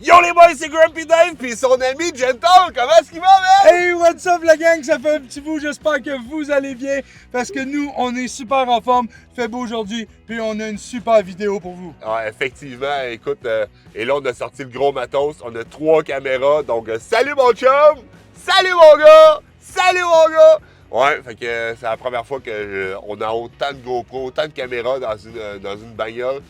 Yo les boys, c'est Grumpy Dave pis son ami Gentle, comment est-ce qu'il va, man? Hey, what's up la gang? Ça fait un petit bout, j'espère que vous allez bien parce que nous, on est super en forme, il fait beau aujourd'hui, puis on a une super vidéo pour vous. Ouais, effectivement, écoute, et là on a sorti le gros matos, on a 3 caméras, donc salut mon chum! Salut mon gars! Salut mon gars! Ouais, fait que c'est la première fois qu'on a autant de GoPro, autant de caméras dans une bagnole.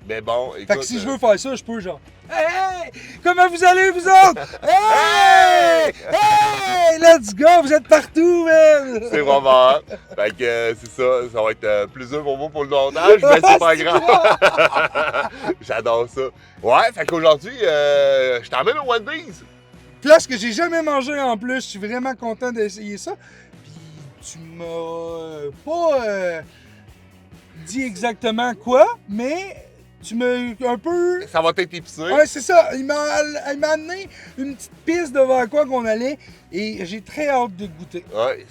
Mais bon, écoute... Fait que si je veux faire ça, je peux genre... Hey! Comment vous allez, vous autres? Hey! Hey! Let's go! Vous êtes partout, man! C'est vraiment hot. Fait que c'est ça va être plus dur pour moi pour le montage, mais c'est pas grave. J'adore ça. Ouais, fait qu'aujourd'hui, je t'emmène au Wendy's. Place que j'ai jamais mangé en plus, je suis vraiment content d'essayer ça. Puis tu m'as pas dit exactement quoi, mais tu m'as un peu... Ça va être épicé. Ouais, c'est ça. Il m'a amené une petite piste devant quoi qu'on allait et j'ai très hâte de goûter. Ouais,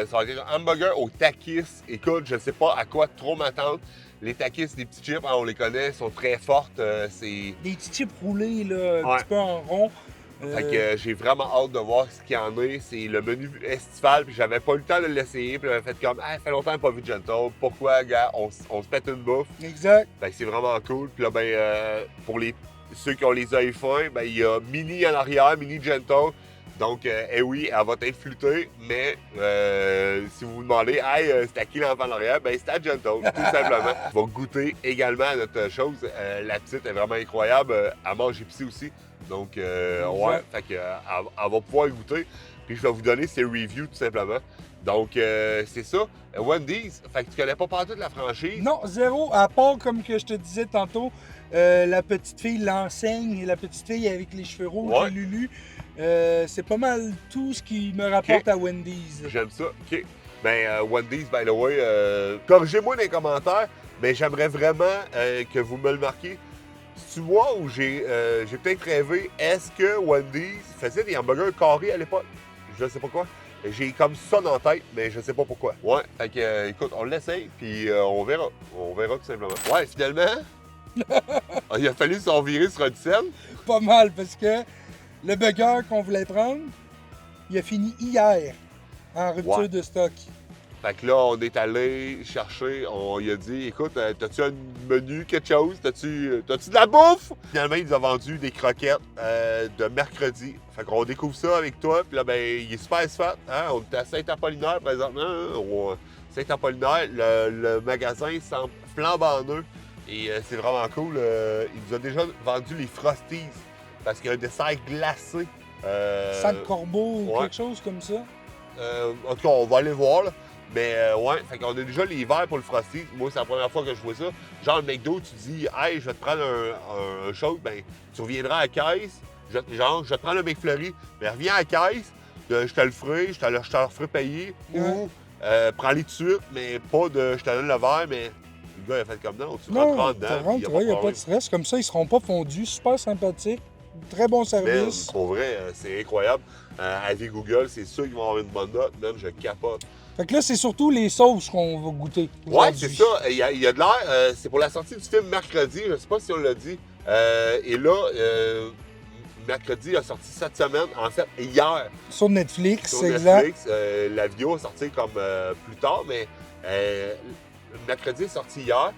ça va être un hamburger au takis. Écoute, je sais pas à quoi trop m'attendre. Les takis, les petits chips, hein, on les connaît, sont très fortes. C'est... Des petits chips roulés, là, un Ouais. petit peu en rond. Fait que j'ai vraiment hâte de voir ce qu'il y en a. C'est le menu estival, puis j'avais pas eu le temps de l'essayer. Puis j'avais fait comme, ah, ça fait longtemps que j'ai pas vu Gentle. Pourquoi, gars, on se pète une bouffe. Exact. Fait que c'est vraiment cool. Puis là, ben, pour ceux qui ont les yeux fins, ben, il y a Mini en arrière, Mini Gentle. Donc, eh oui, elle va être floutée, mais si vous vous demandez, hey, c'est à qui l'enfant en arrière? Ben, c'est à Gentle, tout simplement. On va goûter également à notre chose. La petite est vraiment incroyable. Elle mange épicé aussi. Donc, ouais, fait que, elle va pouvoir goûter. Puis, je vais vous donner ses reviews, tout simplement. Donc, c'est ça. Wendy's, fait que tu connais pas partout de la franchise? Non, zéro, à part comme que je te disais tantôt, la petite fille l'enseigne, la petite fille avec les cheveux rouges, Ouais. et Lulu. C'est pas mal tout ce qui me rapporte à Wendy's. J'aime ça. OK. Ben, Wendy's, by the way, corrigez-moi dans les commentaires, mais j'aimerais vraiment que vous me le marquiez. Tu vois où j'ai peut-être rêvé, est-ce que Wendy's faisait des hamburgers carrés à l'époque? Je sais pas quoi. J'ai comme ça dans la tête, mais je sais pas pourquoi. Ouais, fait que, écoute, on l'essaye, puis on verra. On verra tout simplement. Ouais, finalement, il a fallu s'en virer sur une scène. Pas mal, parce que le burger qu'on voulait prendre, il a fini hier en rupture Ouais. de stock. Fait que là, on est allé chercher, on lui a dit, écoute, t'as-tu un menu, quelque chose? T'as-tu de la bouffe? Finalement, il nous a vendu des croquettes de mercredi. Fait qu'on découvre ça avec toi, puis là, ben, il est super fat. Hein? On est à Saint-Apollinaire présentement. Hein? Saint-Apollinaire, le magasin semble flambant neuf. Et c'est vraiment cool. Il nous a déjà vendu les Frosties, parce qu'il y a un dessert glacé. Sac corbeau ou ouais. quelque chose comme ça. En tout cas, on va aller voir, là. Mais ouais, fait qu'on a déjà les verres pour le Frosty. Moi, c'est la première fois que je vois ça. Genre, le McDo, tu dis, hey, je vais te prendre un shake, ben, tu reviendras à la caisse. Je vais te prendre le McFlurry, mais reviens à la caisse, je te le ferai, je te le ferai payer. Ouais. Ou prends-les tout de suite, mais pas de je te donne le verre, mais le gars, il a fait comme non, tu Non, rentres tu dedans. rentres, il n'y a pas de stress. Comme ça, ils seront pas fondus. Super sympathique. Très bon Man, service. pour vrai, c'est incroyable. Avec Google, c'est sûr qu'ils vont avoir une bonne note. Man, je capote. Fait que là, c'est surtout les sauces qu'on va goûter. Ouais, aujourd'hui. c'est ça. Il y a de l'air. C'est pour la sortie du film mercredi. Je sais pas si on l'a dit. Et là, mercredi a sorti cette semaine. En fait, hier, Sur Netflix, sur c'est exact. Netflix. La vidéo est sortie comme plus tard, mais mercredi est sorti hier.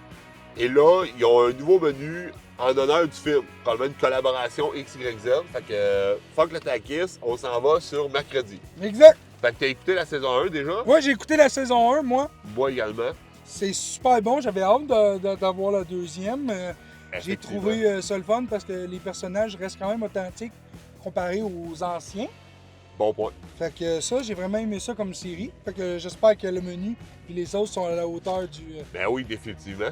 Et là, ils ont un nouveau menu en honneur du film. Probablement une collaboration XYZ. Fait que, fuck le takis, on s'en va sur mercredi. Exact. Fait que t'as écouté la saison 1 déjà? Ouais, j'ai écouté la saison 1, moi. Moi également. C'est super bon. J'avais hâte d'avoir la deuxième. J'ai Effectivement. trouvé ça le fun parce que les personnages restent quand même authentiques comparés aux anciens. Bon point. Fait que ça, j'ai vraiment aimé ça comme série. Fait que j'espère que le menu et les sauces sont à la hauteur du... Ben oui, définitivement.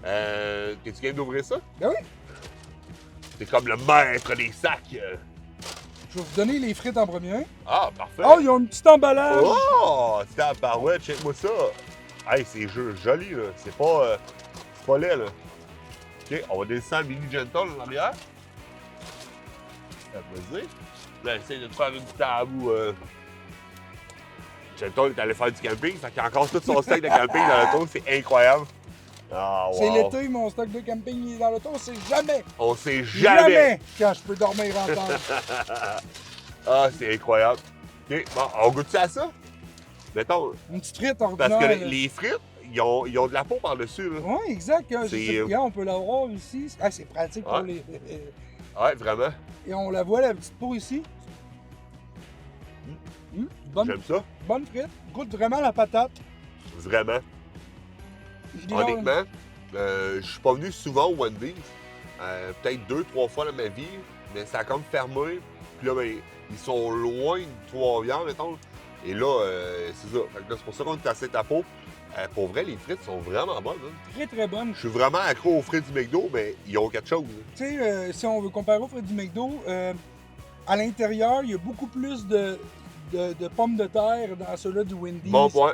T'es-tu game d'ouvrir ça? Ben oui. T'es comme le maître des sacs. Je vais vous donner les frites en premier. Ah, parfait. Oh, ils ont un petit emballage. Oh! C'est à la barouette, check-moi ça. Hey, c'est joli, là. C'est pas laid, là. OK, on va descendre Mini Gentle en arrière. Ça veut dire. Là, essaye de te faire une tabou. Gentle est allé faire du camping, fait qu'il a encore tout son sac de camping dans l'auto, c'est incroyable. Ah, C'est wow. l'été, mon stock de camping il est dans l'auto, on sait jamais. On sait jamais. Quand je peux dormir en temps. Ah, c'est incroyable. OK, bon, on goûte à ça? Mettons, Une petite frite parce ordinaire. que là. les frites, ils ont de la peau par-dessus, là. Oui, exact. Hein. C'est- Regarde, on peut l'avoir ici. Ah, c'est pratique pour Ouais. les. Ouais, vraiment. Et on la voit, la petite peau ici. Bonne, J'aime ça. bonne frite. Goûte vraiment la patate. Vraiment. Je dis, Honnêtement, je suis pas venu souvent au Wendy's. Peut-être 2-3 fois dans ma vie, mais ça a comme fermé. Puis là, ben, ils sont loin de Trois-Rivières, mettons. Et là, c'est ça. Fait que là, c'est pour ça qu'on est à Saint-Apo. Pour vrai, les frites sont vraiment bonnes. Hein. très très bonne. Je suis vraiment accro aux frites du McDo, mais ils ont quelque chose. Hein. Tu sais, si on veut comparer au frites du McDo, à l'intérieur, il y a beaucoup plus de pommes de terre dans ceux-là du Wendy's. Bon point.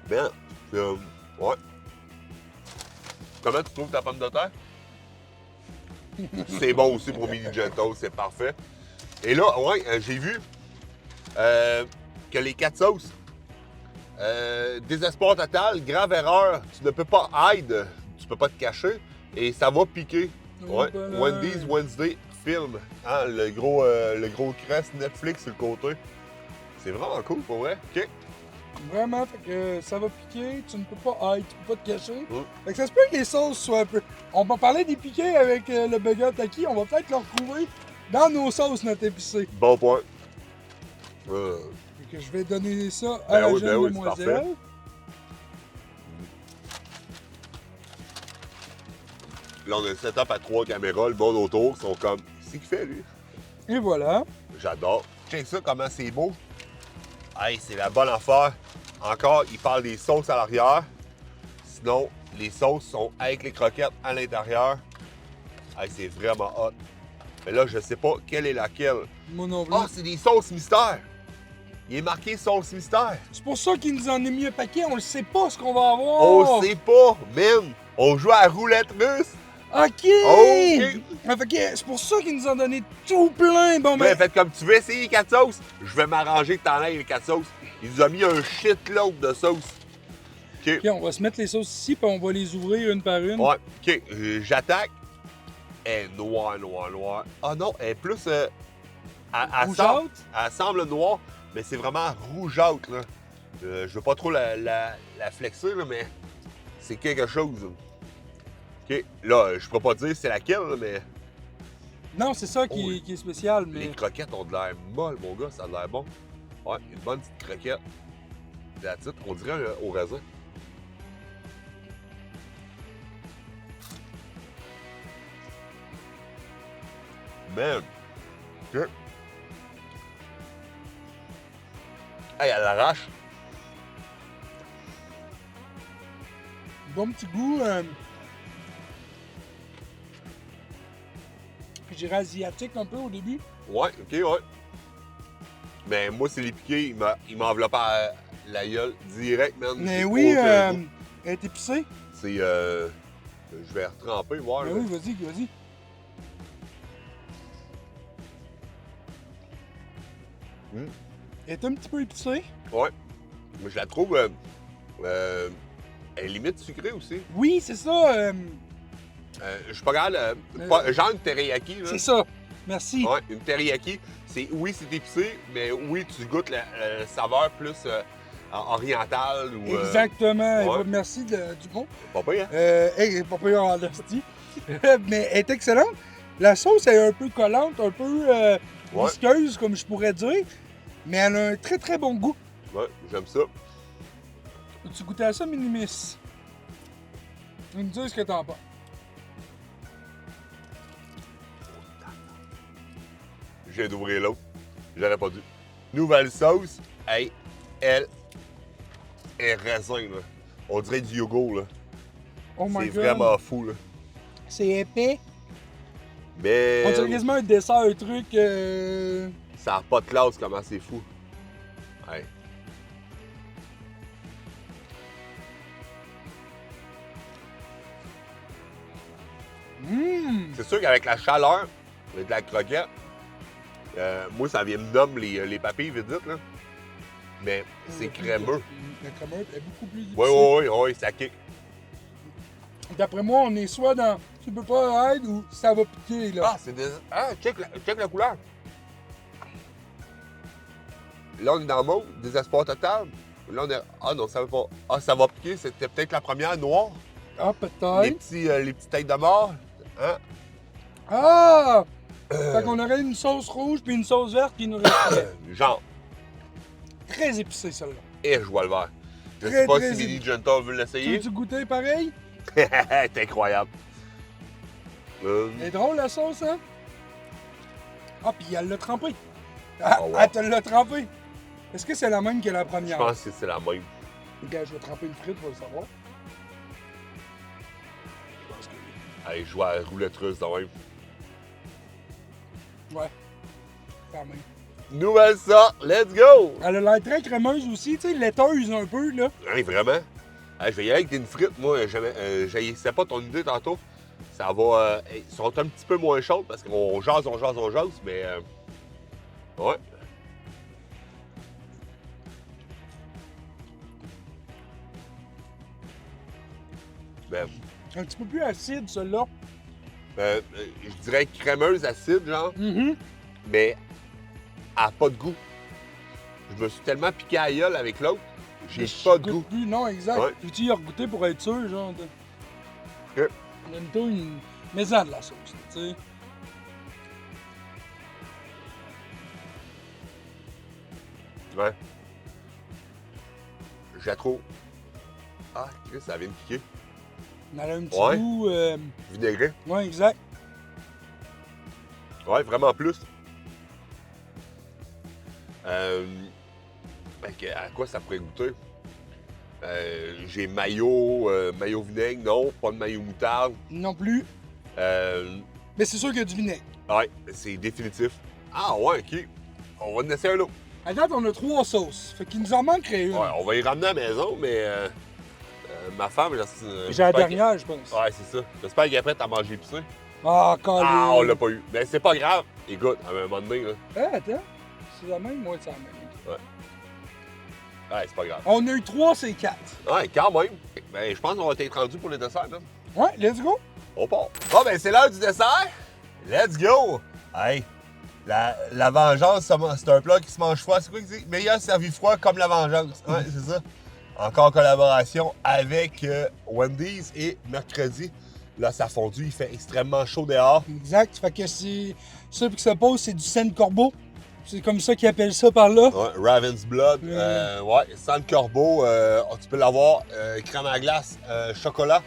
Bien. Ouais. Comment tu trouves ta pomme de terre? C'est bon aussi pour Mini Gento, c'est parfait. Et là, ouais, j'ai vu que les 4 sauces, désespoir total, grave erreur, tu ne peux pas hide, tu peux pas te cacher et ça va piquer. Ouais. Wendy's Wednesday Film, hein, le gros crest Netflix sur le côté. C'est vraiment cool pour vrai. OK. Vraiment, fait que ça va piquer, tu ne peux pas tu peux pas te cacher. Mm. Fait que ça se peut que les sauces soient un peu. On va parler des piquets avec le burger Taki, on va peut-être le retrouver dans nos sauces, notre épicé. Bon point. Fait que je vais donner ça à Ben la oui, jeune ben oui, c'est demoiselle. parfait. Là, on a un setup à 3 caméras, le bon autour, qui sont comme. C'est qu'il fait, lui. Et voilà. J'adore. Check ça, comment c'est beau. Hey, c'est la bonne affaire. Encore, il parle des sauces à l'arrière. Sinon, les sauces sont avec les croquettes à l'intérieur. Hey, c'est vraiment hot. Mais là, je sais pas quelle est laquelle. Moi non plus. Ah, c'est des sauces mystères. Il est marqué sauce mystère. C'est pour ça qu'il nous en a mis un paquet, on ne sait pas ce qu'on va avoir. On sait pas, man. On joue à la roulette russe. OK! OK. Ah, fait que c'est pour ça qu'il nous en donné tout plein. Bon, Mais ben. faites comme tu veux essayer les 4 sauces. Je vais m'arranger que t'en aies les 4 sauces. Il nous a mis un shitload de sauces. OK. OK, on va se mettre les sauces ici, puis on va les ouvrir une par une. Ouais, OK. J'attaque. Elle est noire, noire, noire. Ah non, elle est plus... elle Rougeâtre? semble noire, mais c'est vraiment rougeâtre, là. Je veux pas trop la flexer, là, mais c'est quelque chose. OK. Là, je peux pas dire c'est laquelle, là, mais Non, c'est ça Oui. qui est spécial, mais. les croquettes ont de l'air molles, mon gars. Ça a de l'air bon. Ouais, une bonne petite croquette. That's it. On dirait au raisin. Man. OK. Hey, elle arrache. Bon petit goût. Je dirais asiatique un peu au début. Ouais, OK, ouais. Mais moi, c'est les piqués. Il m'enveloppe à la gueule direct, man. Mais J'ai oui, aucun goût. elle est épicée. C'est... je vais retremper, voir. Mais là. oui, vas-y, vas-y. Mm. Elle est un petit peu épicée. Ouais. Moi, je la trouve... elle est limite sucrée aussi. Oui, c'est ça. Je suis pas capable... genre une teriyaki, là. C'est ça. Merci. Ouais, une teriyaki. Oui, c'est épicé, mais oui, tu goûtes la saveur plus orientale ou... Exactement. ouais. Merci du mot. Pas pire, hein? Elle est pas pire en hostie. Mais elle est excellente. La sauce est un peu collante, un peu visqueuse, comme je pourrais dire. Mais elle a un très très bon goût. Ouais, j'aime ça. Tu goûtais à ça, Minimis? Tu me dis ce que t'en penses. Je viens d'ouvrir l'autre. J'aurais pas dû. Nouvelle sauce. Hey, elle est raisin, là. On dirait du yogourt, là. Oh my C'est god. vraiment fou, là. C'est épais. Mais On dirait quasiment un dessert, un truc. ça n'a pas de classe comment c'est fou. Hey. C'est sûr qu'avec la chaleur de la croquette, moi, ça vient me nommer les papilles vite dites, là. Mais c'est crémeux. La crémeux est beaucoup plus difficile. Oui, ça kick. D'après moi, on est soit dans tu peux pas être ou ça va piquer, là. Ah, c'est des... Ah, check la couleur. Là, on est dans le mauve, désespoir total. Là, on est... Ah non, ça va pas. Ah, ça va piquer, c'était peut-être la première noire. Ah, peut-être. Les petites têtes de mort. Hein? Ah! Fait qu'on aurait une sauce rouge puis une sauce verte qui nous resterait. Genre, Très épicée, celle-là. et je vois le vert. Je Très, sais pas très si Mini épicé. Gentle veut Tu l'essayer. veux-tu goûter pareil? C'est incroyable. C'est drôle, la sauce, hein? Ah, puis elle l'a trempé. Ah, Oh, wow. elle te l'a trempé. Est-ce que c'est la même que la Je première? pense que c'est la même. Regarde, je vais tremper une frite pour le savoir. Je pense que oui. Allez, je joue à la roulette russe de même. Ouais. Quand même. Nouvelle ça, let's go! Elle a l'air très crémeuse aussi, tu sais, laiteuse un peu, là. Hey, vraiment? Hey, je vais y aller avec une frite, moi. J'haïssais pas ton idée tantôt. Ça va. Ils sont un petit peu moins chaudes parce qu'on jase, mais. Ouais. Ben, Un petit peu plus acide, celle-là. je dirais crémeuse acide, genre, Mhm. mais elle a pas de goût. Je me suis tellement piqué à la gueule avec l'autre, j'ai Je pas de goûte goût. plus, non, exact. Ouais. Peux-tu y regoûter pour être sûr, genre? Ok. Donne-toi une maison de la sauce, tu sais. Ouais. Je la trouve. Ah, Chris, ça vient de piquer. Elle a un petit Ouais. goût. Vinaigré. Ouais, exact. Ouais, vraiment plus. À quoi ça pourrait goûter? J'ai mayo vinaigre, non, pas de mayo moutarde. Non plus. Mais c'est sûr qu'il y a du vinaigre. Ouais, c'est définitif. Ah ouais, ok. On va en essayer un autre. À date, on a 3 sauces. Fait qu'il nous en manquerait une. Ouais, on va y ramener à la maison, mais ma femme, J'ai la j'espère dernière, je pense. Ouais, c'est ça. J'espère qu'elle est prête à manger épicé. Ah, quand Ah, on l'a pas eu. Mais c'est pas grave. Écoute, à un moment donné, là. Attends. C'est la même? Moi, c'est la même. Ouais, c'est pas grave. On a eu 3, c'est 4. Ouais, quand même. Ben, je pense qu'on va être rendu pour le dessert, là. Ouais, let's go. On part. Bon, ben, c'est l'heure du dessert. Let's go! Hey, la vengeance, c'est un plat qui se mange froid. C'est quoi qu'il dit? Meilleur servi froid comme la vengeance. Ouais, c'est ça. Encore en collaboration avec Wendy's et mercredi. Là, ça a fondu. Il fait extrêmement chaud dehors. Exact. Fait que c'est. Ça qui se pose, c'est du sang de corbeau. C'est comme ça qu'ils appellent ça par là. Ouais, Raven's Blood. Ouais, sans le corbeau, tu peux l'avoir. Crème à glace, chocolat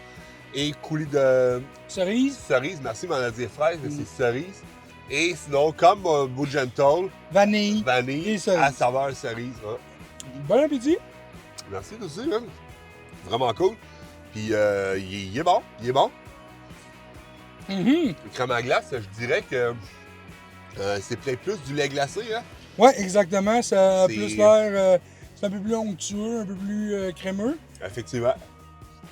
et coulis de Cerise, cerise. Merci, m'en a dit fraise, mais c'est cerise. Et sinon, comme Blue Gentle, vanille. vanille Et cerise. à saveur cerise. Ouais. Bon appétit. Merci aussi, man. Vraiment cool. Puis il est bon. Il est bon. Mhm. Le crème à glace, je dirais que c'est peut-être plus du lait glacé, hein? Ouais, exactement. Ça a C'est- plus l'air. C'est un peu plus onctueux, un peu plus crémeux. Effectivement.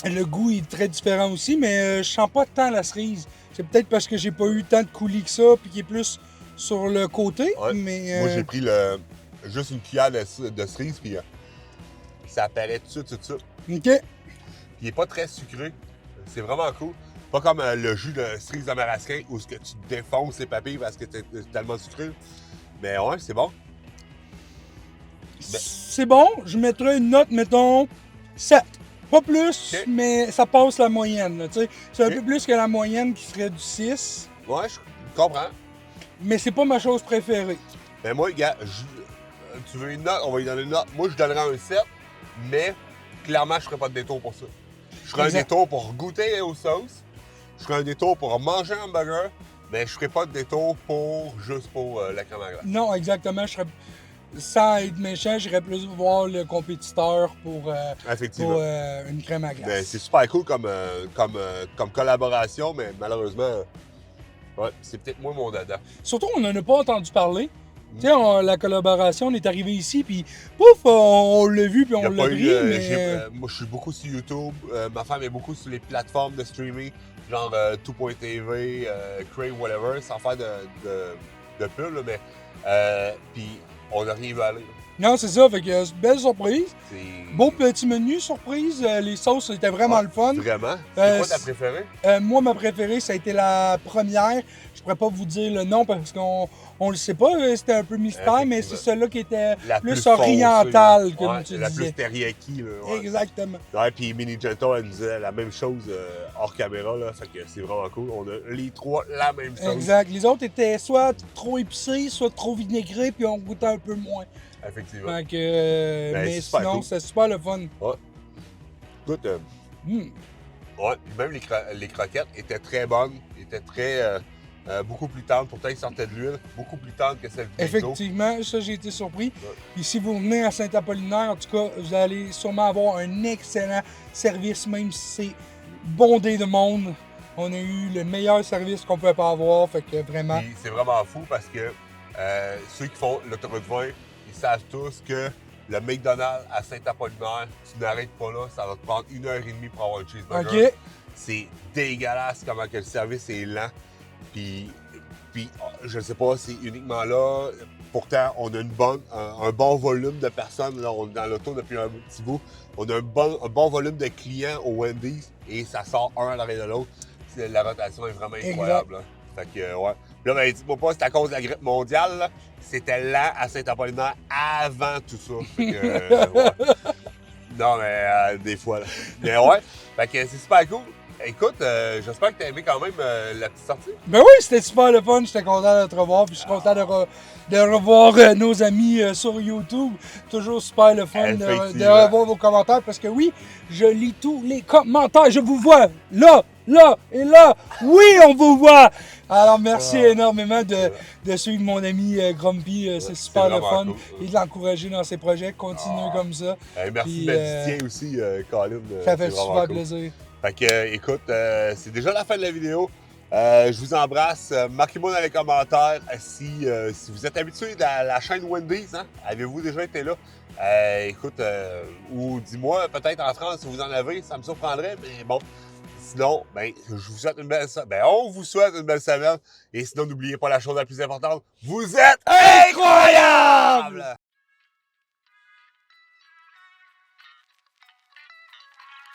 Le goût est très différent aussi, mais je sens pas tant la cerise. C'est peut-être parce que j'ai pas eu tant de coulis que ça, puis qu'il est plus sur le côté. Ouais. Mais Moi, j'ai pris juste une cuillère de cerise, puis ça apparaît tout de suite. OK. Puis il est pas très sucré. C'est vraiment cool. Pas comme le jus de cerise de marasquin où ce que tu défonces les papilles parce que c'est tellement sucré. Mais ouais, c'est bon. C'est bon. Je mettrais une note, mettons, 7. Pas plus, OK. mais ça passe la moyenne. Là, tu sais. C'est un OK. peu plus que la moyenne qui serait du 6. Ouais, je comprends. Mais c'est pas ma chose préférée. Mais moi, gars, tu veux une note, on va lui donner une note. Moi, je donnerais un 7, mais clairement, je ferais pas de détour pour ça. Je ferais un Exact. détour pour goûter aux sauces. Je ferais un détour pour manger un hamburger, mais je ferais pas de détour juste pour la crème à glace. Non, exactement. Je serais, sans être méchant, j'irais plus voir le compétiteur pour Effectivement. une crème à glace. Ben, c'est super cool comme collaboration, mais malheureusement, ouais, c'est peut-être moins mon dada. Surtout, on n'en a pas entendu parler. Tu sais, la collaboration, on est arrivé ici, puis pouf, on l'a vu, puis Il y a on l'a pas pris, eu, mais... moi, je suis beaucoup sur YouTube. Ma femme est beaucoup sur les plateformes de streaming, genre Tout.tv, Crave, whatever, sans faire de pub, là, mais puis on n'a rien vu aller. Non, c'est ça, fait que belle surprise. C'est... Beau petit menu surprise, les sauces étaient vraiment le fun. Vraiment? C'est quoi ta c'est- préférée? Moi, ma préférée, ça a été la première. Je pourrais pas vous dire le nom parce qu'on le sait pas, c'était un peu mystère, mais c'est celle-là qui était La plus foncée, orientale, là. comme Ouais, tu la disais. plus teriyaki, là. Ouais. Exactement. Ouais, puis Mini Gento, elle nous disait la même chose hors caméra, là. Fait que c'est vraiment cool. On a les trois la même chose. Exact. Les autres étaient soit trop épicés, soit trop vinaigrés, puis on goûtait un peu moins. Effectivement. Fait que, Ben, mais c'est super sinon, cool. c'était super le fun. Ouais. Écoute, Mm. ouais, puis même les croquettes étaient très bonnes, étaient très beaucoup plus tendres. Pourtant, ils sortaient de l'huile, beaucoup plus tendres que celles du McDo. Effectivement, ça, j'ai été surpris. Ouais. Puis si vous venez à Saint-Apollinaire, en tout cas, vous allez sûrement avoir un excellent service, même si c'est bondé de monde. On a eu le meilleur service qu'on pouvait pas avoir, fait que vraiment. Puis c'est vraiment fou parce que ceux qui font l'autoroute 20, ils savent tous que le McDonald's à Saint-Apollinaire, tu n'arrêtes pas là, ça va te prendre 1h30 pour avoir le cheeseburger. OK. C'est dégueulasse comment que le service est lent. Puis je sais pas, c'est uniquement là. Pourtant, on a un bon volume de personnes. Là, on est dans l'auto depuis un petit bout. On a un bon volume de clients au Wendy's et ça sort un à l'arrêt de l'autre. La rotation est vraiment incroyable. Là. Fait que, ouais. Puis là, ben, dis-moi pas, c'est à cause de la grippe mondiale. Là. C'était lent à Saint-Apollinaire avant tout ça. Fait que, ouais. Non, mais des fois, là. Mais ouais, fait que c'est super cool. Écoute, j'espère que t'as aimé quand même la petite sortie. Ben oui, c'était super le fun. J'étais content de te revoir. Puis je suis content de revoir nos amis sur YouTube. Toujours super le fun de revoir vos commentaires. Parce que oui, je lis tous les commentaires. Je vous vois là, là et là. Oui, on vous voit. Alors, merci énormément de suivre mon ami Grumpy. C'est super le fun. Cool. Et de l'encourager dans ses projets. Continuez comme ça. Merci de tien aussi, Colin. Ça fait super plaisir. Fait que, écoute, c'est déjà la fin de la vidéo. Je vous embrasse. Marquez-moi dans les commentaires si vous êtes habitué de la chaîne Wendy's. Hein? Avez-vous déjà été là? Écoute, ou dis-moi, peut-être en France, si vous en avez, ça me surprendrait, mais bon. Sinon, ben, je vous souhaite une belle semaine. Ben, on vous souhaite une belle semaine. Et sinon, n'oubliez pas la chose la plus importante. Vous êtes incroyables!